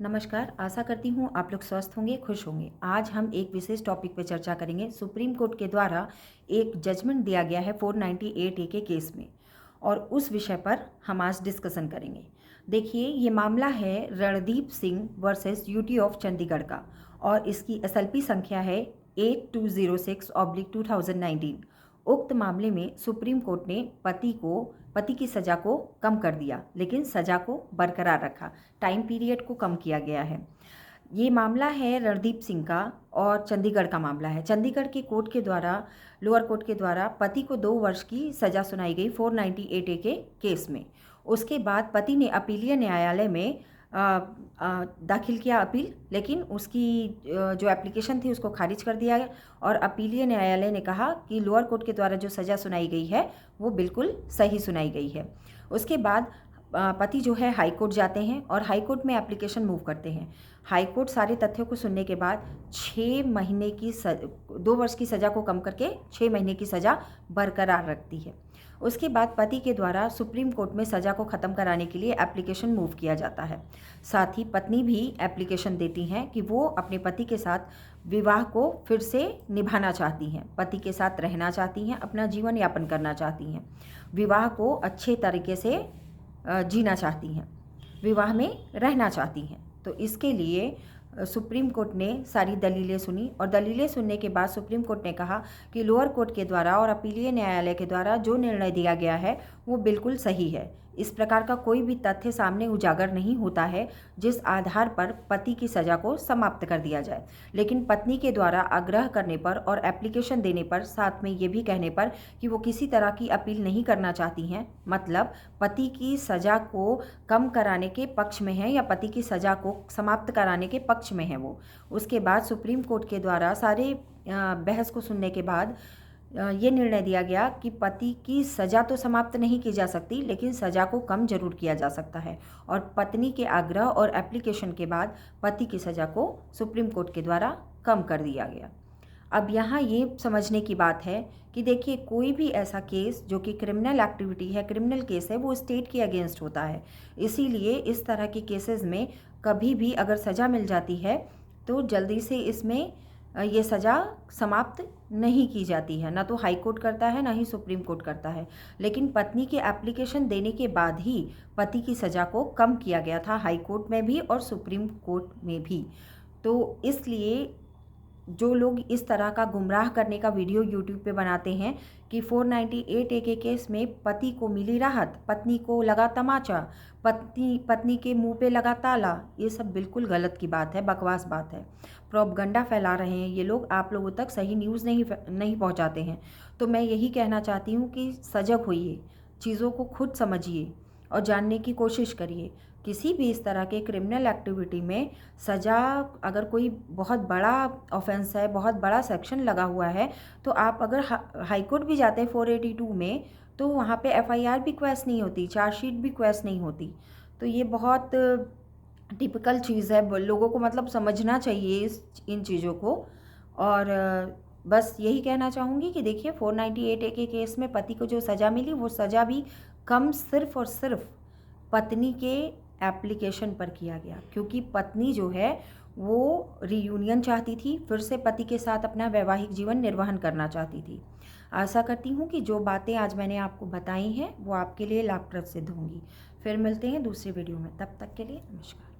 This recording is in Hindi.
नमस्कार, आशा करती हूँ आप लोग स्वस्थ होंगे, खुश होंगे। आज हम एक विशेष टॉपिक पे चर्चा करेंगे। सुप्रीम कोर्ट के द्वारा एक जजमेंट दिया गया है 498A के केस में और उस विषय पर हम आज डिस्कशन करेंगे। देखिए, ये मामला है Randeep Singh versus UT of Chandigarh का और इसकी एसएलपी संख्या है 8206/2019। उक्त मामले में सुप्रीम कोर्ट ने पति की सज़ा को कम कर दिया, लेकिन सज़ा को बरकरार रखा। टाइम पीरियड को कम किया गया है। ये मामला है रणदीप सिंह का और चंडीगढ़ का मामला है। चंडीगढ़ के कोर्ट के द्वारा, लोअर कोर्ट के द्वारा पति को 2 वर्ष की सज़ा सुनाई गई 498A के केस में। उसके बाद पति ने अपीलीय न्यायालय में दाखिल किया अपील, लेकिन उसकी जो एप्लीकेशन थी उसको खारिज कर दिया गया और अपीलीय न्यायालय ने कहा कि लोअर कोर्ट के द्वारा जो सज़ा सुनाई गई है वो बिल्कुल सही सुनाई गई है। उसके बाद पति जो है हाई कोर्ट जाते हैं और हाई कोर्ट में एप्लीकेशन मूव करते हैं। हाई कोर्ट सारे तथ्यों को सुनने के बाद 2 वर्ष की सज़ा को कम करके 6 महीने की सज़ा बरकरार रखती है। उसके बाद पति के द्वारा सुप्रीम कोर्ट में सज़ा को ख़त्म कराने के लिए एप्लीकेशन मूव किया जाता है। साथ ही पत्नी भी एप्लीकेशन देती हैं कि वो अपने पति के साथ विवाह को फिर से निभाना चाहती हैं, पति के साथ रहना चाहती हैं, अपना जीवन यापन करना चाहती हैं, विवाह को अच्छे तरीके से जीना चाहती हैं, विवाह में रहना चाहती हैं। तो इसके लिए सुप्रीम कोर्ट ने सारी दलीलें सुनी और दलीलें सुनने के बाद सुप्रीम कोर्ट ने कहा कि लोअर कोर्ट के द्वारा और अपीलीय न्यायालय के द्वारा जो निर्णय दिया गया है वो बिल्कुल सही है। इस प्रकार का कोई भी तथ्य सामने उजागर नहीं होता है जिस आधार पर पति की सज़ा को समाप्त कर दिया जाए। लेकिन पत्नी के द्वारा आग्रह करने पर और एप्लीकेशन देने पर, साथ में ये भी कहने पर कि वो किसी तरह की अपील नहीं करना चाहती हैं, मतलब पति की सज़ा को कम कराने के पक्ष में है या पति की सज़ा को समाप्त कराने के पक्ष में है वो। उसके बाद सुप्रीम कोर्ट के द्वारा सारे बहस को सुनने के बाद ये निर्णय दिया गया कि पति की सज़ा तो समाप्त नहीं की जा सकती, लेकिन सज़ा को कम जरूर किया जा सकता है और पत्नी के आग्रह और एप्लीकेशन के बाद पति की सज़ा को सुप्रीम कोर्ट के द्वारा कम कर दिया गया। अब यहाँ ये समझने की बात है कि देखिए, कोई भी ऐसा केस जो कि क्रिमिनल एक्टिविटी है, क्रिमिनल केस है, वो स्टेट के अगेंस्ट होता है। इसीलिए इस तरह के केसेस में कभी भी अगर सज़ा मिल जाती है तो जल्दी से इसमें ये सज़ा समाप्त नहीं की जाती है। ना तो हाई कोर्ट करता है, ना ही सुप्रीम कोर्ट करता है। लेकिन पत्नी के एप्लीकेशन देने के बाद ही पति की सज़ा को कम किया गया था, हाई कोर्ट में भी और सुप्रीम कोर्ट में भी। तो इसलिए जो लोग इस तरह का गुमराह करने का वीडियो यूट्यूब पे बनाते हैं कि 498A के केस में पति को मिली राहत, पत्नी को लगा तमाचा, पत्नी के मुंह पे लगा ताला, ये सब बिल्कुल गलत की बात है, बकवास बात है। प्रोपगंडा फैला रहे हैं ये लोग, आप लोगों तक सही न्यूज़ नहीं पहुंचाते हैं। तो मैं यही कहना चाहती हूँ कि सजग होइए, चीज़ों को खुद समझिए और जानने की कोशिश करिए। किसी भी इस तरह के क्रिमिनल एक्टिविटी में सज़ा, अगर कोई बहुत बड़ा ऑफेंस है, बहुत बड़ा सेक्शन लगा हुआ है, तो आप अगर हाई कोर्ट भी जाते हैं 482 में, तो वहाँ पे एफआईआर भी क्वेश्चन नहीं होती, चार्जशीट भी क्वेश्चन नहीं होती। तो ये बहुत टिपिकल चीज़ है, लोगों को मतलब समझना चाहिए इन चीज़ों को। और बस यही कहना चाहूँगी कि देखिए, 498A के केस में पति को जो सज़ा मिली वो सज़ा भी कम सिर्फ़ और सिर्फ पत्नी के एप्लीकेशन पर किया गया, क्योंकि पत्नी जो है वो रीयूनियन चाहती थी, फिर से पति के साथ अपना वैवाहिक जीवन निर्वहन करना चाहती थी। आशा करती हूँ कि जो बातें आज मैंने आपको बताई हैं वो आपके लिए लाभप्रद सिद्ध होंगी। फिर मिलते हैं दूसरी वीडियो में, तब तक के लिए नमस्कार।